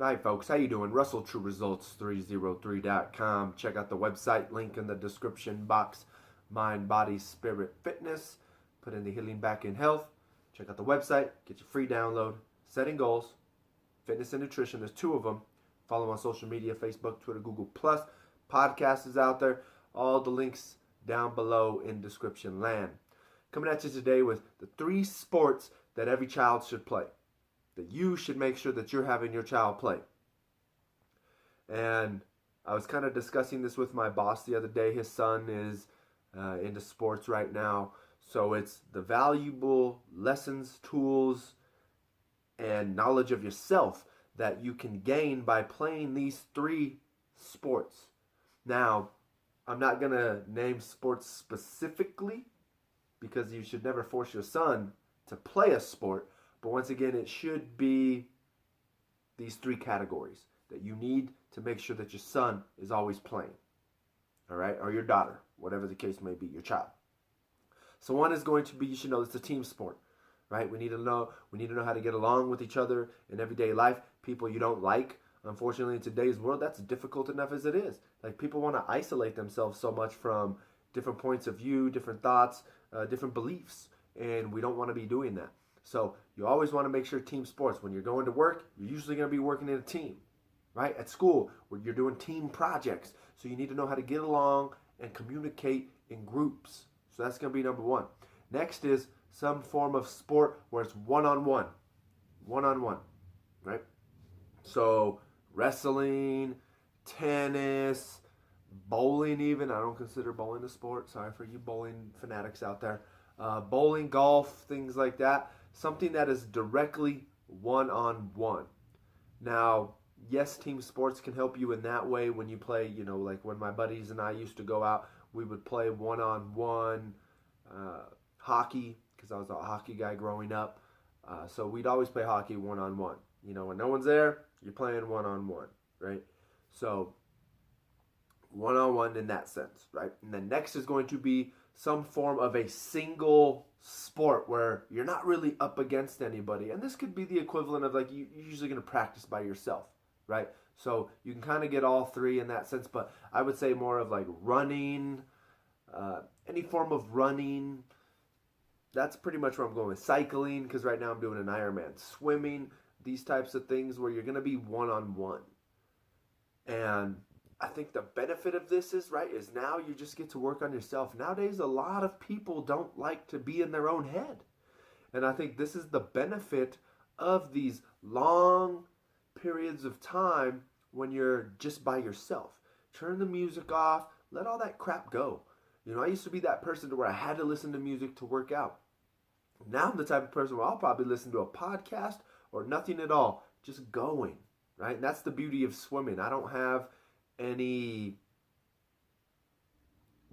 Hi folks, how you doing? Russell True Results 303.com. Check out the website, link in the description box. Mind, body, spirit, fitness. Put in the healing back in health. Check out the website, get your free download. Setting goals, fitness and nutrition. There's two of them. Follow on social media, Facebook, Twitter, Google+. Podcast is out there. All the links down below in description land. Coming at you today with the 3 sports that every child should play, that you should make sure that you're having your child play. And I was kind of discussing this with my boss the other day. His son is into sports right now. So it's the valuable lessons, tools, and knowledge of yourself that you can gain by playing these 3 sports. Now, I'm not going to name sports specifically because you should never force your son to play a sport. But once again, it should be these 3 categories that you need to make sure that your son is always playing. All right? Or your daughter, whatever the case may be, your child. So one is going to be, you should know it's a team sport, right? We need to know how to get along with each other in everyday life. People you don't like, unfortunately, in today's world, that's difficult enough as it is. Like, people want to isolate themselves so much from different points of view, different thoughts, different beliefs, and we don't want to be doing that. So you always want to make sure team sports. When you're going to work, you're usually going to be working in a team, right? At school, where you're doing team projects. So you need to know how to get along and communicate in groups. So that's going to be number 1. Next is some form of sport where it's one-on-one. One-on-one, right? So wrestling, tennis, bowling even. I don't consider bowling a sport. Sorry for you bowling fanatics out there. Bowling, golf, things like that. Something that is directly one-on-one. Now, yes, team sports can help you in that way when you play, like when my buddies and I used to go out, we would play one-on-one hockey, because I was a hockey guy growing up. So we'd always play hockey one-on-one. When no one's there, you're playing one-on-one, right? So one-on-one in that sense, right? And then next is going to be some form of a single sport where you're not really up against anybody. And this could be the equivalent of, like, you're usually going to practice by yourself, right? So you can kind of get all 3 in that sense, but I would say more of like running, any form of running. That's pretty much where I'm going with cycling, because right now I'm doing an Ironman. Swimming, these types of things where you're going to be one-on-one. And I think the benefit of this is now you just get to work on yourself. Nowadays, a lot of people don't like to be in their own head. And I think this is the benefit of these long periods of time when you're just by yourself. Turn the music off. Let all that crap go. I used to be that person to where I had to listen to music to work out. Now I'm the type of person where I'll probably listen to a podcast or nothing at all, just going, right? And that's the beauty of swimming. I don't have any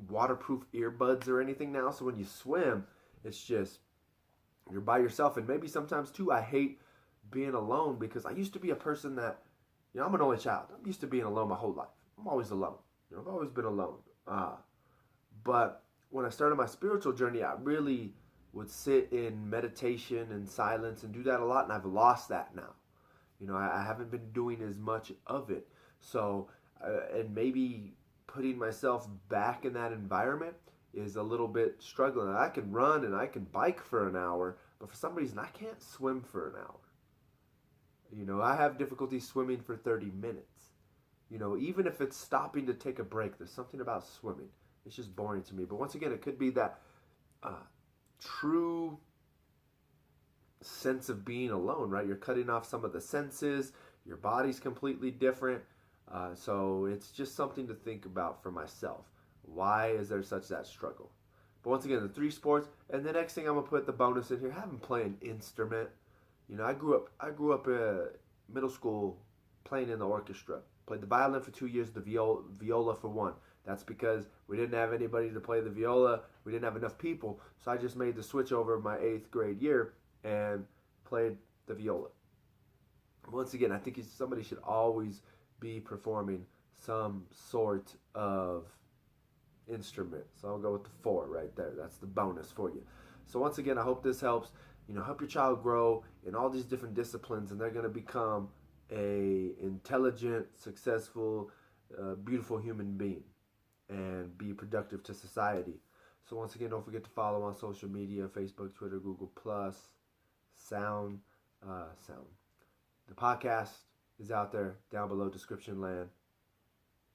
waterproof earbuds or anything now, so when you swim, it's just you're by yourself. And maybe sometimes too, I hate being alone, because I used to be a person that, I'm an only child. I'm used to being alone my whole life. I'm always alone. I've always been alone. But when I started my spiritual journey, I really would sit in meditation and silence and do that a lot, and I've lost that now. I haven't been doing as much of it. So, and maybe putting myself back in that environment is a little bit struggling. I can run and I can bike for an hour, but for some reason I can't swim for an hour. I have difficulty swimming for 30 minutes. Even if it's stopping to take a break, there's something about swimming. It's just boring to me. But once again, it could be that true sense of being alone, right? You're cutting off some of the senses. Your body's completely different. So it's just something to think about for myself. Why is there such that struggle? But once again, the 3 sports. And the next thing I'm going to put the bonus in here, have them play an instrument. I grew up middle school playing in the orchestra. Played the violin for 2 years, the viola for 1. That's because we didn't have anybody to play the viola. We didn't have enough people. So I just made the switch over my 8th grade year and played the viola. Once again, I think somebody should always be performing some sort of instrument. So I'll go with the 4 right there. That's the bonus for you. So once again, I hope this helps. Help your child grow in all these different disciplines, and they're going to become a intelligent, successful, beautiful human being and be productive to society. So once again, don't forget to follow on social media: Facebook, Twitter, Google Plus, Sound. The podcast is out there down below description land.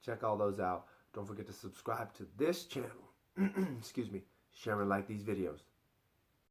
Check all those out. Don't forget to subscribe to this channel. Excuse me. Share and like these videos.